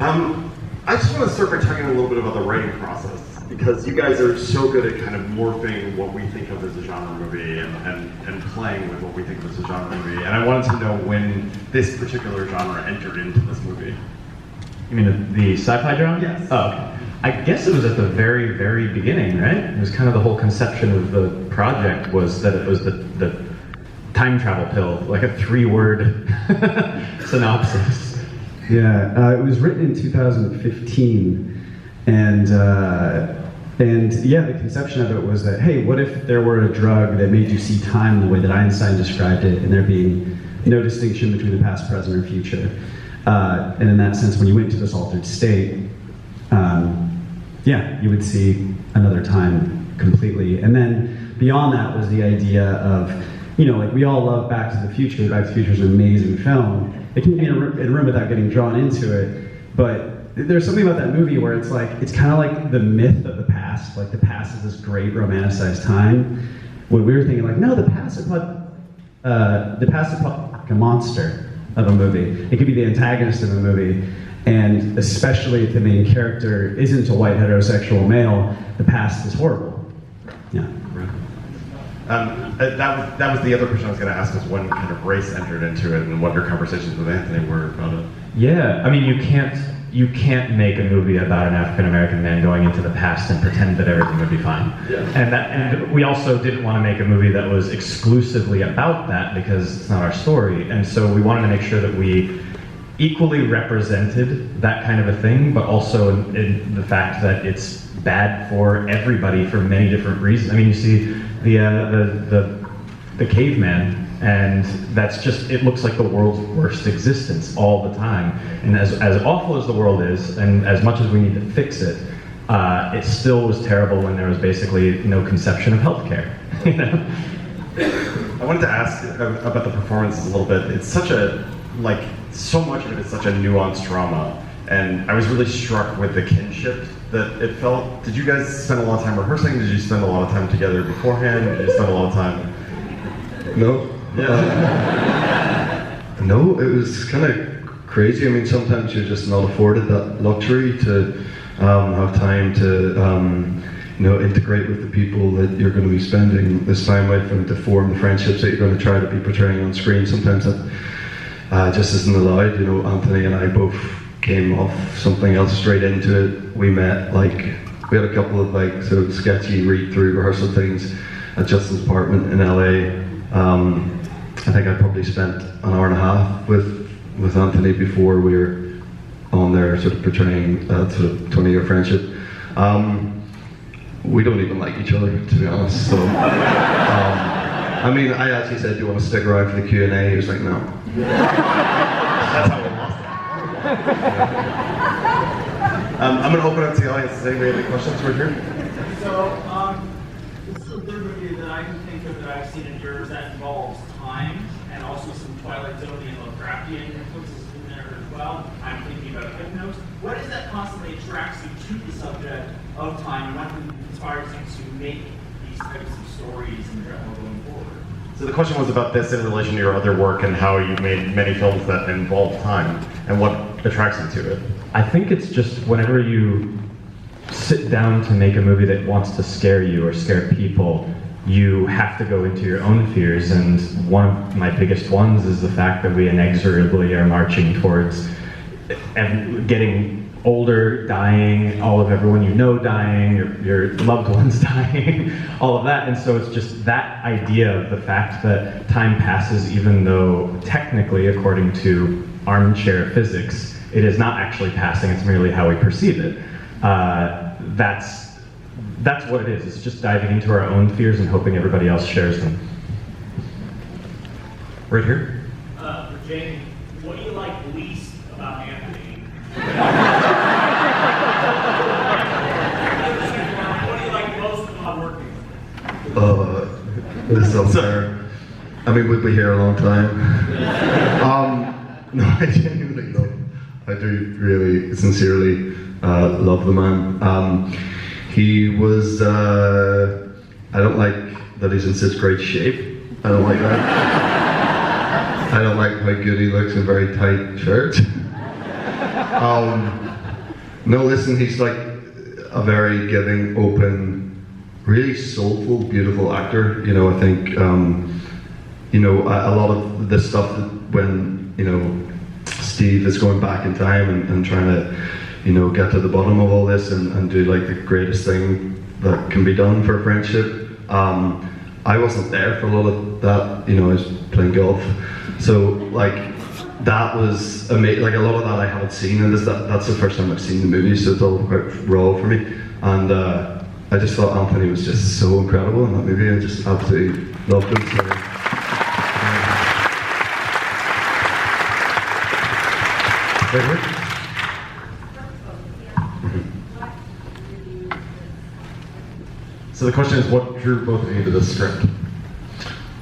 I just want to start by talking a little bit about the writing process, because you guys are so good at kind of morphing what we think of as a genre movie and playing with what we think of as a genre movie. And I wanted to know when this particular genre entered into this movie. You mean the sci-fi genre? Yes. Oh, okay. I guess it was at the very, very beginning, right? It was kind of the whole conception of the project was that it was the time travel pill, like a 3-word synopsis. Yeah, it was written in 2015, and yeah, the conception of it was that, hey, what if there were a drug that made you see time the way that Einstein described it, and there being no distinction between the past, present, or future. And in that sense, when you went to this altered state, yeah, you would see another time completely. And then beyond that was the idea of, you know, like we all love Back to the Future. Back to the Future is an amazing film. It can be in a room without getting drawn into it, but there's something about that movie where it's like, it's kind of like the myth of the past. Like the past is this great romanticized time. When we were thinking like, no, the past is like a monster of a movie. It could be the antagonist of a movie. And especially if the main character isn't a white heterosexual male, the past is horrible. Yeah. That was the other question I was going to ask, was when kind of race entered into it and what your conversations with Anthony were about it. Yeah, I mean, you can't make a movie about an African American man going into the past and pretend that everything would be fine. Yeah. And we also didn't want to make a movie that was exclusively about that because it's not our story. And so we wanted to make sure that we equally represented that kind of a thing, but also in the fact that it's bad for everybody for many different reasons. I mean, you see the caveman, and that's just, it looks like the world's worst existence all the time. And as awful as the world is, and as much as we need to fix it, it still was terrible when there was basically no conception of healthcare. You know? I wanted to ask about the performances a little bit. It's such a, like, so much of it is such a nuanced drama, and I was really struck with the kinship that it felt. Did you guys spend a lot of time rehearsing? Did you spend a lot of time together beforehand? Did you spend a lot of time? No. Yeah. No, it was kind of crazy. I mean, sometimes you're just not afforded that luxury to have time to you know, integrate with the people that you're going to be spending this time with and to form the friendships that you're going to try to be portraying on screen. Sometimes that just isn't allowed. You know, Anthony and I both came off something else straight into it. We met, like, we had a couple of like sort of sketchy read-through rehearsal things at Justin's apartment in LA. I think I probably spent an hour and a half with Anthony before we were on there sort of portraying that sort of 20-year friendship. We don't even like each other, to be honest. So, I mean, I actually said, do you want to stick around for the Q&A? He was like, no. That's how we lost it. I'm going to open up to the audience. Does anybody have any questions right here? So, this is the third movie that I can think of that I've seen of yours that involves time and also some Twilight Zone and Lovecraftian influences in there as well. I'm thinking about Hypnos. What is that constantly attracts you to the subject of time, and what inspires you to make these types of stories in general going forward? So the question was about this in relation to your other work and how you made many films that involve time and what attracts you to it. I think it's just whenever you sit down to make a movie that wants to scare you or scare people, you have to go into your own fears, and one of my biggest ones is the fact that we inexorably are marching towards getting older, dying, all of everyone you know dying, your loved ones dying, all of that. And so it's just that idea of the fact that time passes, even though technically, according to armchair physics, it is not actually passing, it's merely how we perceive it. That's what it is. It's just diving into our own fears and hoping everybody else shares them. Right here? For Jamie, what do you like least about Anthony? What do you like most about working with him? This is unfair. I mean, we'll be here a long time. No, I genuinely love. I do really sincerely love the man. He was. I don't like that he's in such great shape. I don't like that. I don't like how good he looks in very tight shirts. No, listen, he's like a very giving, open, really soulful, beautiful actor. You know, I think, you know, a lot of the stuff that when, you know, Steve is going back in time and trying to, you know, get to the bottom of all this and do like the greatest thing that can be done for a friendship. I wasn't there for a lot of that, you know, I was playing golf. So like, that was amazing. Like a lot of that I haven't seen, and that's the first time I've seen the movie, so it's all quite raw for me. And I just thought Anthony was just so incredible in that movie. I just absolutely loved him. So the question is, what drew both of you to this script?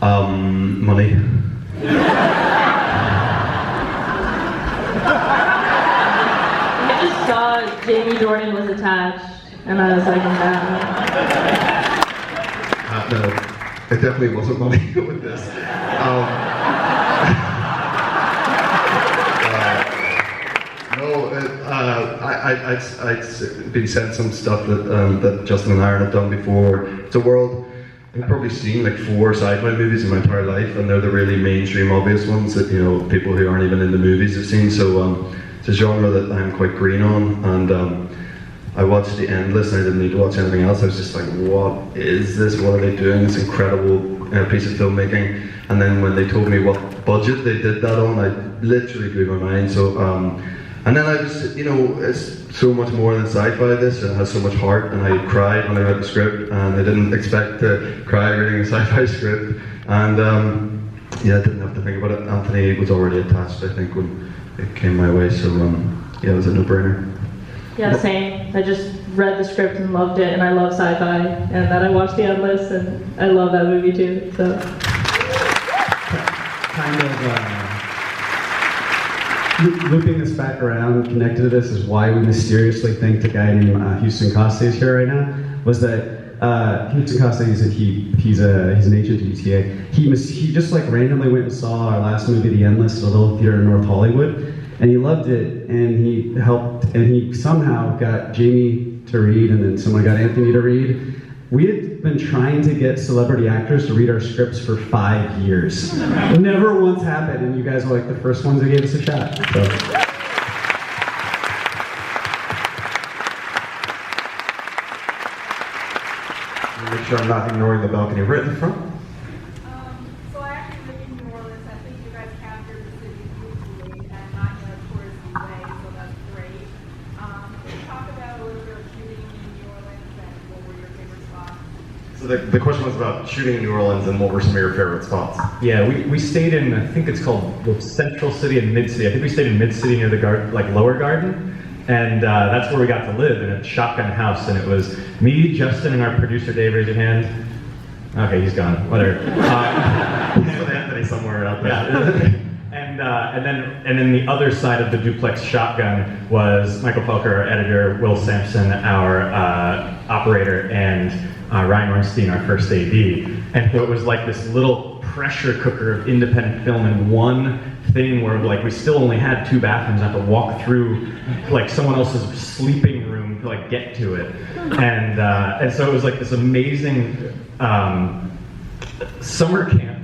Money. I just saw Jamie Dornan was attached, and I was like, No, it definitely wasn't money with this. I'd been sent some stuff that Justin and Aaron had done before. It's a world, I've probably seen like 4 sci-fi movies in my entire life, and they're the really mainstream, obvious ones that, you know, people who aren't even in the movies have seen. So it's a genre that I'm quite green on, and I watched The Endless, and I didn't need to watch anything else. I was just like, what is this? What are they doing? This incredible piece of filmmaking. And then when they told me what budget they did that on, I literally blew my mind. So, and then I just, you know, it's so much more than sci-fi, this, and it has so much heart, and I cried when I read the script, and I didn't expect to cry reading a sci-fi script. And yeah, I didn't have to think about it. Anthony was already attached, I think, when it came my way, so yeah, it was a no-brainer. yeah, same. I just read the script and loved it, and I love sci-fi, and then I watched The Endless, and I love that movie too, so. Kind of looping this back around, connected to this, is why we mysteriously think the guy named Houston Costa is here right now. Was that Houston Costa? He's an agent at UTA. He just like randomly went and saw our last movie, The Endless, at a little theater in North Hollywood, and he loved it. And he helped, and he somehow got Jamie to read, and then someone got Anthony to read. We had been trying to get celebrity actors to read our scripts for 5 years. Never once happened, and you guys were like the first ones who gave us a shot. So. Make sure I'm not ignoring the balcony right in front. So I actually live in New Orleans. I think you guys captured the city beautifully and not in a touristy way, so that's great. Can you talk about a little bit of shooting in New Orleans and what were your favorite spots? So the question was about shooting in New Orleans and what were some of your favorite spots? Yeah, we stayed in, I think it's called the Central City and Mid City. I think we stayed in Mid City near the Lower Garden. And that's where we got to live, in a shotgun house. And it was me, Justin, and our producer, Dave. Raise your hand. Okay, he's gone. Whatever. He's with Anthony somewhere out there. Yeah. And then the other side of the duplex shotgun was Michael Felker, our editor, Will Sampson, our operator, and Ryan Ornstein, our first AD. And so it was like this little pressure cooker of independent film in one thing where like we still only had 2 bathrooms. I had to walk through like someone else's sleeping room to like get to it. And so it was like this amazing summer camp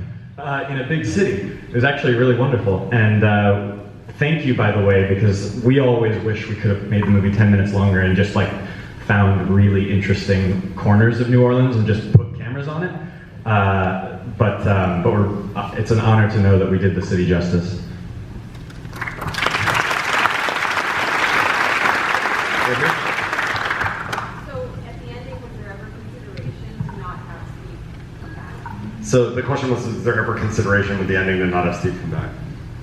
in a big city. It was actually really wonderful. And thank you, by the way, because we always wish we could have made the movie 10 minutes longer and just like found really interesting corners of New Orleans and just put cameras on it. But it's an honor to know that we did the city justice. So at the ending, was there ever consideration to not have Steve come back? So the question was, is there ever consideration with the ending to not have Steve come back?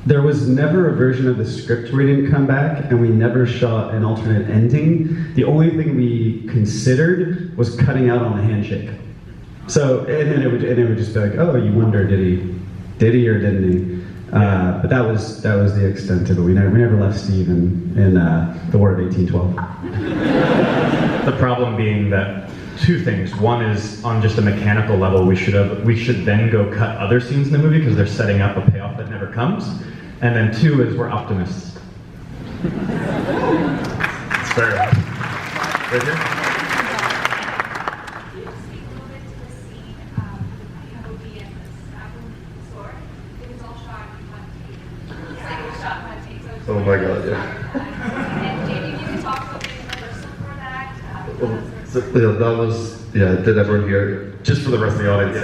There was never a version of the script where he didn't come back, and we never shot an alternate ending. The only thing we considered was cutting out on a handshake. So, and then it would just be like, oh, you wonder, did he or didn't he? But that was the extent of it. We never left Steve in the War of 1812. The problem being that 2 things. One is on just a mechanical level, we should then go cut other scenes in the movie because they're setting up a payoff that never comes. And then 2 is we're optimists. It's Spare. Right here? Can you speak a little bit to the scene with the POV and the stabbing with the sword? It was all shot in one take. It's like it was shot in one take. So Oh my God, yeah. And Jamie, if you could talk about maybe rehearsal for that. That was, yeah, did everyone hear? Just for the rest of the audience,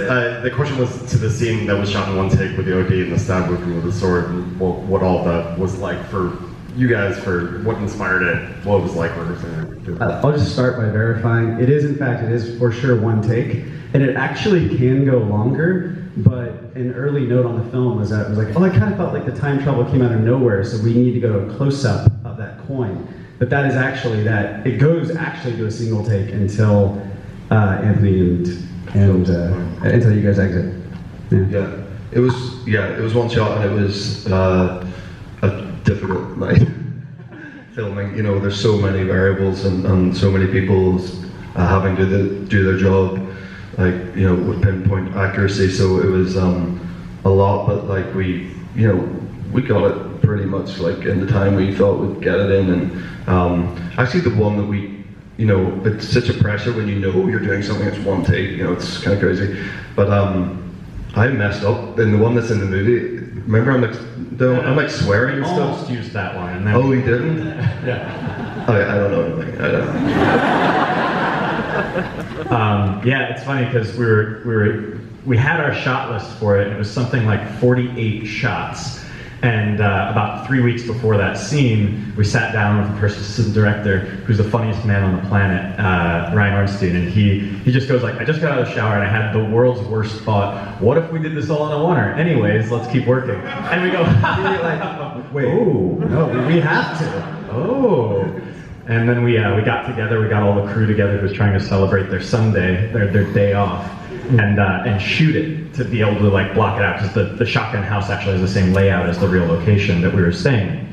the question was to the scene that was shot in one take with the OD and the stab wound with the sword, and what all that was like for you guys, for what inspired it, what it was like rehearsing it. I'll just start by verifying. It is for sure one take, and it actually can go longer, but an early note on the film was that it was like, oh, I kind of felt like the time travel came out of nowhere, so we need to go to a close-up of that coin. But that is actually that, it goes actually to a single take until Anthony and until you guys exit. Yeah, it was one shot, and it was a difficult night filming. You know, there's so many variables and so many people having to do their job, like, you know, with pinpoint accuracy. So it was a lot, but like we got it pretty much like in the time we thought we'd get it in. And actually, the one that it's such a pressure when you know you're doing something that's one take. You know, it's kind of crazy. But I messed up in the one that's in the movie. Remember, I'm like swearing and stuff. Almost used that one. And then Oh, he didn't? Yeah. I don't know anything. I don't know. Yeah, it's funny because we had our shot list for it, and it was something like 48 shots. And about 3 weeks before that scene, we sat down with the first assistant director, who's the funniest man on the planet, Ryan Ornstein, and he just goes like, I just got out of the shower and I had the world's worst thought. What if we did this all in a oneer? Anyways, let's keep working. And we go, Wait, oh, no, we have to. oh. And then we got together, we got all the crew together who was trying to celebrate their Sunday, their day off, and shoot it to be able to like block it out, because the shotgun house actually has the same layout as the real location that we were staying in.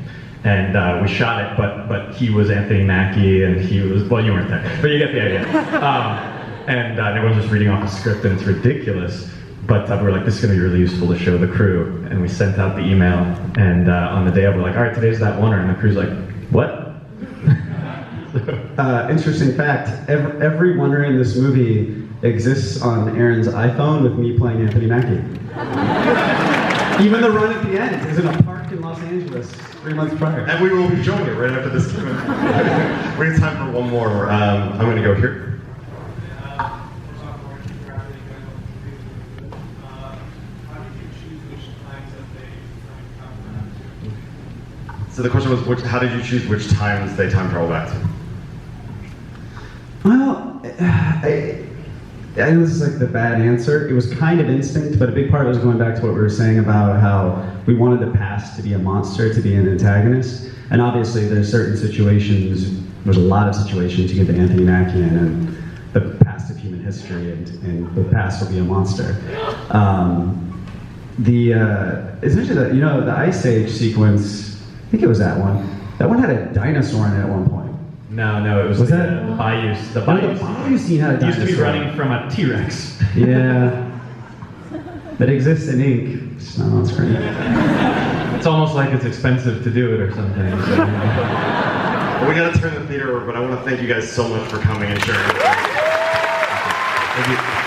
And we shot it, but he was Anthony Mackie, and he was, well, you weren't there, but you get the idea. And everyone's just reading off a script, and it's ridiculous. But we were like, this is going to be really useful to show the crew. And we sent out the email, and on the day of, we're like, all right, today's that oneer. And the crew's like, what? Interesting fact, every oneer in this movie exists on Aaron's iPhone with me playing Anthony Mackie. Even the run at the end is in a park in Los Angeles 3 months prior. And we will be showing it right after this. We have time for one more. I'm going to go here. So the question was, how did you choose which times they time travel back to? Well, I know this is like the bad answer. It was kind of instinct, but a big part was going back to what we were saying about how we wanted the past to be a monster, to be an antagonist. And obviously there's certain situations, there's a lot of situations you get the Anthony Mackie in, and the past of human history, and the past will be a monster. Essentially, the Ice Age sequence, I think it was that one. That one had a dinosaur in it at one point. No, it was Was the, that- the Bayou. The Oh, Bayou the Bayou scene had a It used to be dinosaur. running from a T-Rex. Yeah. That exists in ink, just not on screen. It's almost like it's expensive to do it or something. So. Well, we got to turn the theater over, but I want to thank you guys so much for coming and sharing. Thank you.